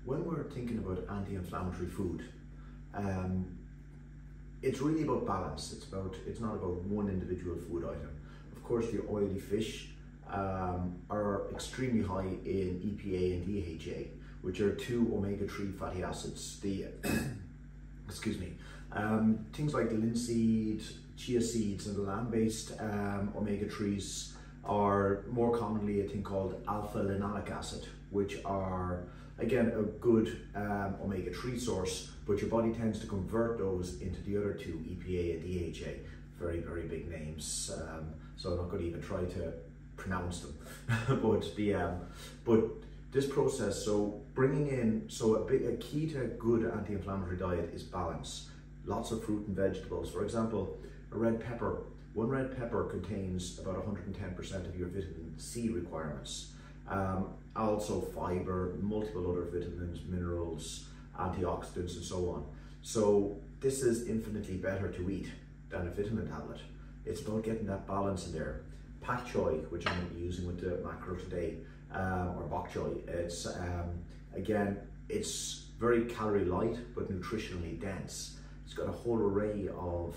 when we're thinking about anti-inflammatory food, it's really about balance. It's not about one individual food item. Of course, the oily fish are extremely high in EPA and DHA, which are two omega-3 fatty acids. The excuse me, things like linseed, chia seeds, and the land-based omega-3s are more commonly a thing called alpha-linoleic acid, which are again a good omega-3 source, but your body tends to convert those into the other two, EPA and DHA. Very, very big names, so I'm not going to even try to pronounce them. but this process, so bringing in, a key to a good anti-inflammatory diet is balance. Lots of fruit and vegetables. For example, a red pepper. One red pepper contains about 110% of your vitamin C requirements. Also fiber, multiple other vitamins, minerals, antioxidants, and so on. So this is infinitely better to eat than a vitamin tablet. It's about getting that balance in there. Pak choi, which I'm going to be using with the mackerel today, or bok choy. It's again, it's very calorie light but nutritionally dense. It's got a whole array of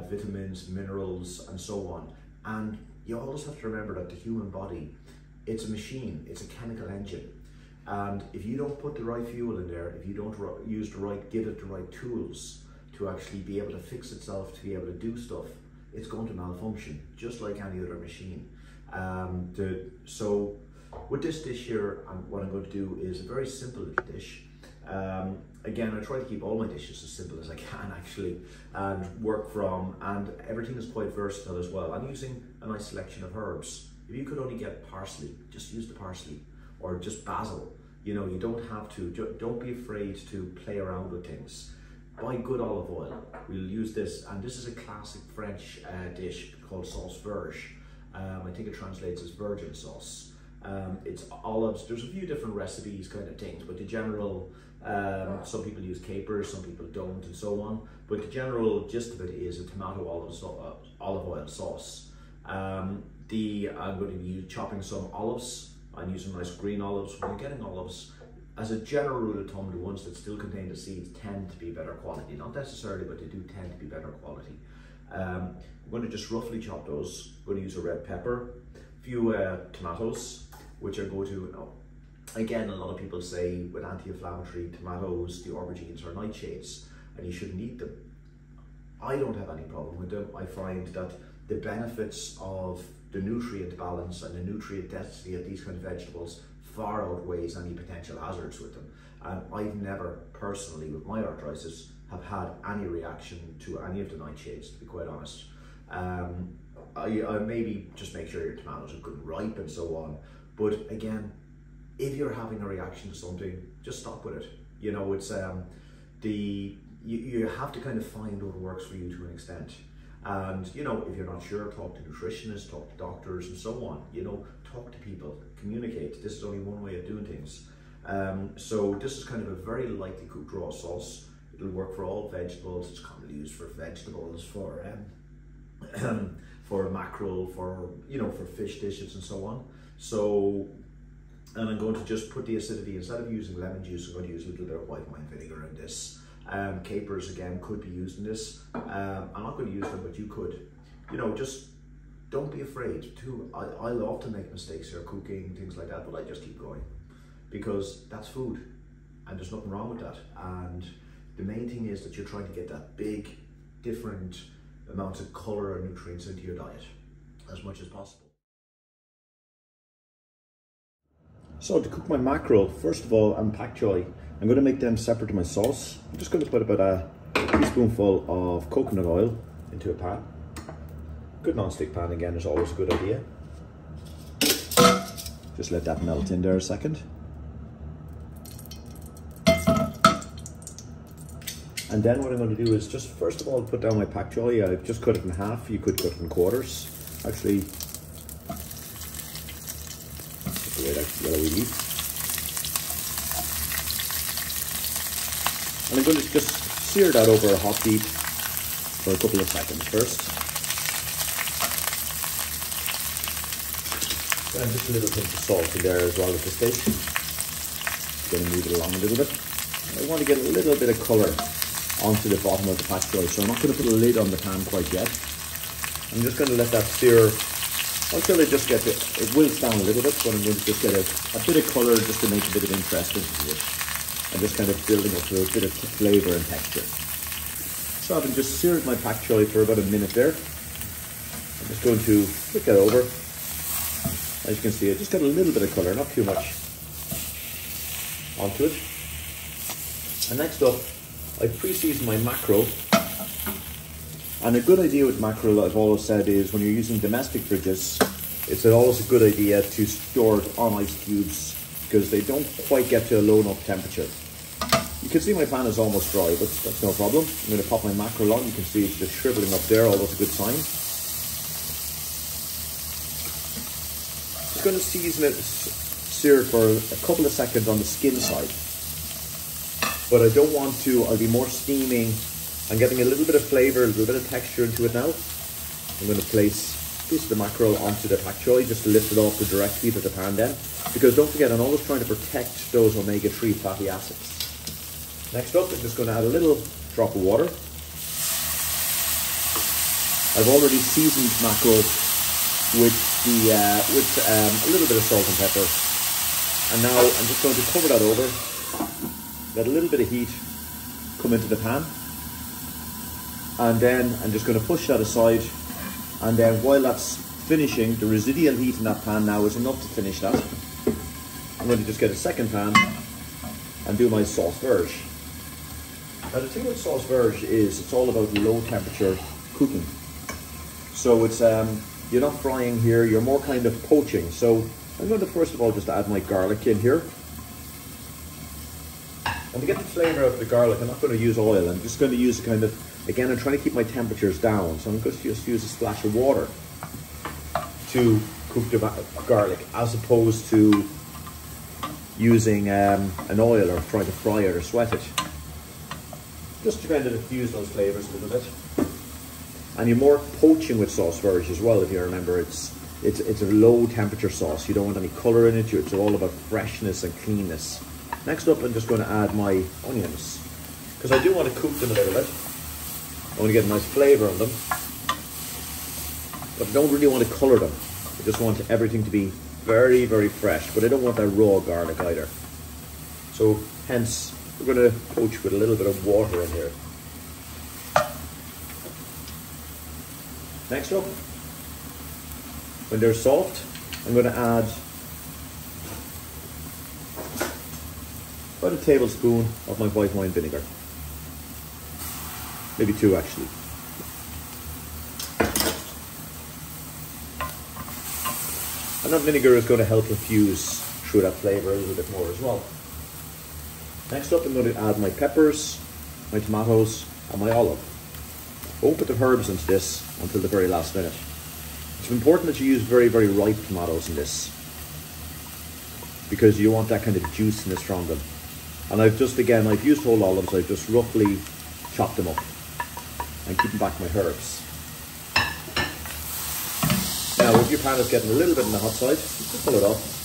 vitamins, minerals, and so on. And you always have to remember that the human body, it's a machine, it's a chemical engine. And if you don't put the right fuel in there, if you don't give it the right tools to actually be able to fix itself, to be able to do stuff, it's going to malfunction, just like any other machine. So with this dish here, what I'm going to do is a very simple little dish. Again, I try to keep all my dishes as simple as I can actually, and and everything is quite versatile as well. I'm using a nice selection of herbs. If you could only get parsley, just use the parsley, or just basil. You know, you don't have to, don't be afraid to play around with things. Buy good olive oil. We'll use this, and this is a classic French dish called sauce vierge. I think it translates as virgin sauce. It's olives. There's a few different recipes kind of things, but the general, some people use capers, some people don't, and so on. But the general gist of it is a tomato olive oil sauce. I'm going to be chopping some olives. I'm using nice green olives. When you're getting olives, as a general rule of thumb, the ones that still contain the seeds tend to be better quality. Not necessarily, but they do tend to be better quality. I'm going to just roughly chop those. I'm going to use a red pepper, a few tomatoes, which are going to, again, a lot of people say with anti-inflammatory tomatoes, the aubergines are nightshades, and you shouldn't eat them. I don't have any problem with them. I find that the benefits of the nutrient balance and the nutrient density of these kind of vegetables far outweighs any potential hazards with them. And I've never personally, with my arthritis, have had any reaction to any of the nightshades, to be quite honest. I maybe just make sure your tomatoes are good and ripe and so on. But again, if you're having a reaction to something, just stop with it. You know, it's you have to kind of find what works for you to an extent. And you know, if you're not sure, talk to nutritionists, talk to doctors, and so on. You know, talk to people, communicate. This is only one way of doing things. So this is kind of a very lightly cooked raw sauce. It'll work for all vegetables. It's commonly used for vegetables, for mackerel, for fish dishes and so on. So, and I'm going to just put the acidity, instead of using lemon juice, I'm going to use a little bit of white wine vinegar in this. Capers again could be used in this. I'm not going to use them, but you could. You know, just don't be afraid to. I love to make mistakes here, cooking, things like that, but I just keep going because that's food, and there's nothing wrong with that. And the main thing is that you're trying to get that big, different amounts of color and nutrients into your diet as much as possible. So to cook my mackerel, first of all, and pak choi, I'm going to make them separate to my sauce. I'm just going to put about a teaspoonful of coconut oil into a pan. Good non-stick pan again is always a good idea. Just let that melt in there a second. And then what I'm going to do is just first of all put down my pak choi. I've just cut it in half. You could cut it in quarters. Actually, that's the way that yellowy leaf. And I'm going to just sear that over a hot heat for a couple of seconds first. And just a little pinch of salt in there as well at this stage. going to move it along a little bit. I want to get a little bit of colour onto the bottom of the pak choi, so I'm not going to put a lid on the pan quite yet. I'm just going to let that sear until it just gets it wilts down a little bit, but I'm going to just get a bit of colour just to make a bit of interest into it. And just kind of building up to a bit of flavour and texture. So I've just seared my pak choi for about a minute there. I'm just going to flick it over. As you can see, I just got a little bit of colour, not too much onto it. And next up, I've pre-seasoned my mackerel. And a good idea with mackerel, I've always said, is when you're using domestic fridges, it's always a good idea to store it on ice cubes because they don't quite get to a low enough temperature. You can see my pan is almost dry, but that's no problem. I'm going to pop my mackerel on. You can see it's just shriveling up there, always a good sign. Just going to season it, sear it for a couple of seconds on the skin side. But I don't want to, I'll be more steaming. I'm getting a little bit of flavour, a little bit of texture into it now. I'm going to place a piece of the mackerel onto the pak choi just to lift it off the direct heat of the pan then. Because don't forget, I'm always trying to protect those omega-3 fatty acids. Next up, I'm just going to add a little drop of water. I've already seasoned mackerel with a little bit of salt and pepper. And now I'm just going to cover that over. Let a little bit of heat come into the pan. And then I'm just going to push that aside. And then while that's finishing, the residual heat in that pan now is enough to finish that. I'm going to just get a second pan and do my sauce vierge. Now the thing with sauce vierge is it's all about low temperature cooking. So it's you're not frying here, you're more kind of poaching. So I'm going to first of all just add my garlic in here. And to get the flavour of the garlic, I'm not going to use oil. I'm just going to use a kind of, again, I'm trying to keep my temperatures down. So I'm going to just use a splash of water to cook the garlic, as opposed to using an oil or trying to fry it or sweat it. Just to kind of diffuse those flavours a little bit. And you're more poaching with sauce vierge as well, if you remember. It's a low temperature sauce. You don't want any colour in it. It's all about freshness and cleanness. Next up, I'm just going to add my onions, because I do want to cook them a little bit. I want to get a nice flavour on them, but I don't really want to colour them. I just want everything to be very, very fresh, but I don't want that raw garlic either. So hence, we're going to poach with a little bit of water in here. Next up, when they're soft, I'm going to add about a tablespoon of my white wine vinegar. Maybe two actually. And that vinegar is going to help infuse through that flavour a little bit more as well. Next up, I'm going to add my peppers, my tomatoes, and my olive. I won't put the herbs into this until the very last minute. It's important that you use very, very ripe tomatoes in this, because you want that kind of juiciness from them. And I've just, again, I've used whole olives. I've just roughly chopped them up and keeping back my herbs. Now, if your pan is getting a little bit on the hot side, just pull it off.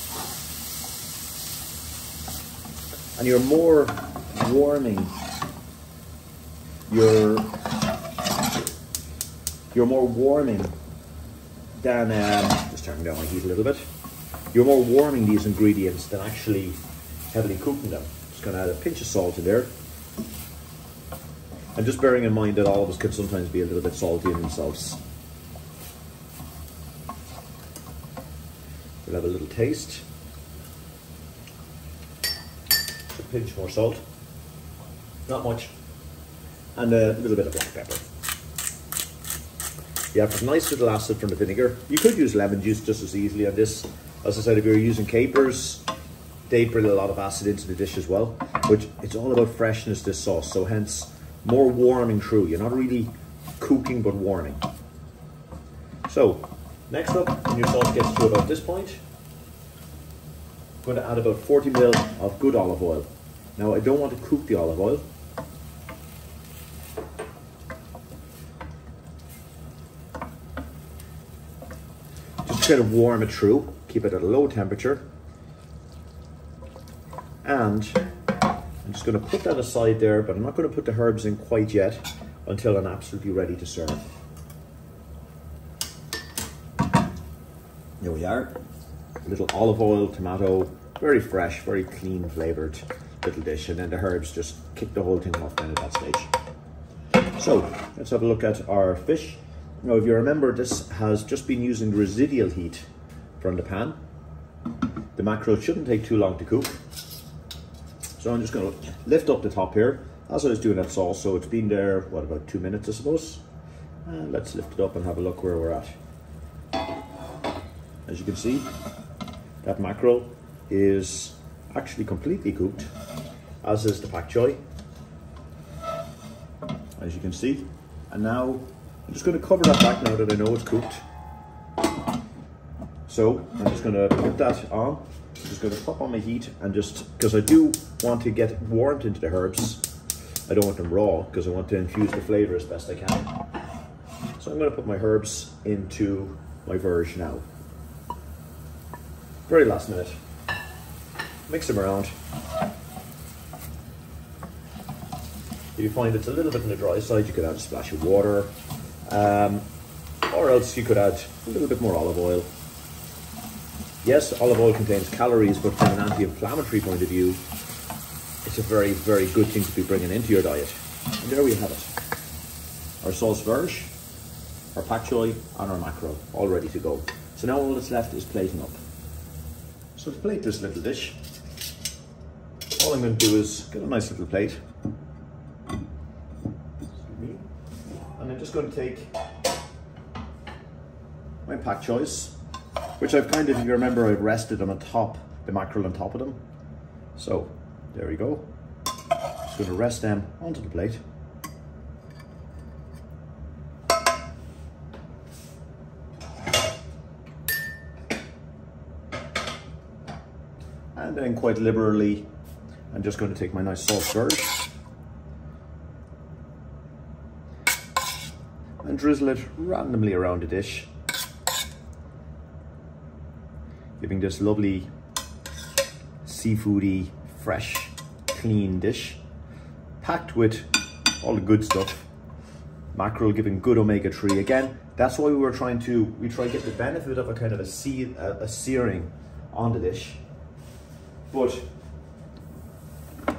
And you're more warming you're more warming than, just turning down my heat a little bit. You're more warming these ingredients than actually heavily cooking them. Just going to add a pinch of salt in there. And just bearing in mind that olives can sometimes be a little bit salty in themselves. We'll have a little taste. A pinch more salt. Not much. And a little bit of black pepper. You have a nice little acid from the vinegar. You could use lemon juice just as easily on this. As I said, if you're using capers, they bring a lot of acid into the dish as well. But it's all about freshness, this sauce. So hence, more warming through. You're not really cooking, but warming. So, next up, when your sauce gets to about this point, I'm going to add about 40 ml of good olive oil. Now, I don't want to cook the olive oil. Just kind of warm it through. Keep it at a low temperature. And I'm just going to put that aside there, but I'm not going to put the herbs in quite yet until I'm absolutely ready to serve. There we are. A little olive oil, tomato, very fresh, very clean flavored little dish, and then the herbs just kick the whole thing off then at that stage. So let's have a look at our fish. Now, if you remember, this has just been using the residual heat from the pan. The mackerel shouldn't take too long to cook. So I'm just going to lift up the top here as I was doing that sauce. So it's been there, what, about 2 minutes, I suppose. And let's lift it up and have a look where we're at. As you can see, that mackerel is actually completely cooked, as is the pak choi, as you can see. And now I'm just going to cover that back now that I know it's cooked. So I'm just going to put that on. I'm just going to pop on my heat, and just because I do want to get warmth into the herbs, I don't want them raw because I want to infuse the flavor as best I can. So I'm going to put my herbs into my vierge now. Very last minute. Mix them around. If you find it's a little bit on the dry side, you could add a splash of water, or else you could add a little bit more olive oil. Yes, olive oil contains calories, but from an anti-inflammatory point of view, it's a very, very good thing to be bringing into your diet. And there we have it. Our sauce vierge, our pak choi, and our mackerel, all ready to go. So now all that's left is plating up. So to plate this little dish, all I'm going to do is get a nice little plate. And I'm just going to take my pak choys, which I've kind of, if you remember, I've rested them on top, the mackerel on top of them. So there we go. Just going to rest them onto the plate. And then quite liberally, I'm just going to take my nice sauce vierge and drizzle it randomly around the dish, giving this lovely seafoody, fresh, clean dish, packed with all the good stuff. Mackerel giving good omega-3. Again, that's why we try to get the benefit of a kind of a searing on the dish. But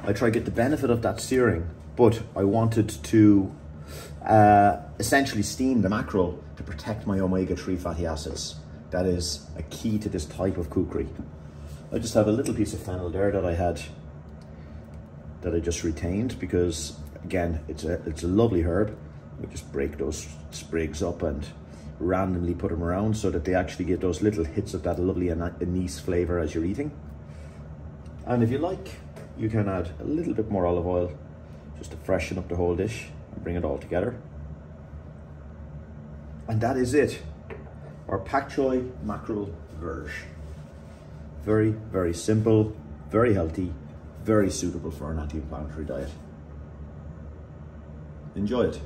I try to get the benefit of that searing, but I wanted to essentially steam the mackerel to protect my omega-3 fatty acids. That is a key to this type of cookery. I just have a little piece of fennel there that I just retained because, again, it's a lovely herb. We just break those sprigs up and randomly put them around so that they actually get those little hits of that lovely anise flavor as you're eating. And if you like, you can add a little bit more olive oil just to freshen up the whole dish and bring it all together. And that is it. Our pak choi mackerel vierge. Very, very simple, very healthy, very suitable for an anti-inflammatory diet. Enjoy it.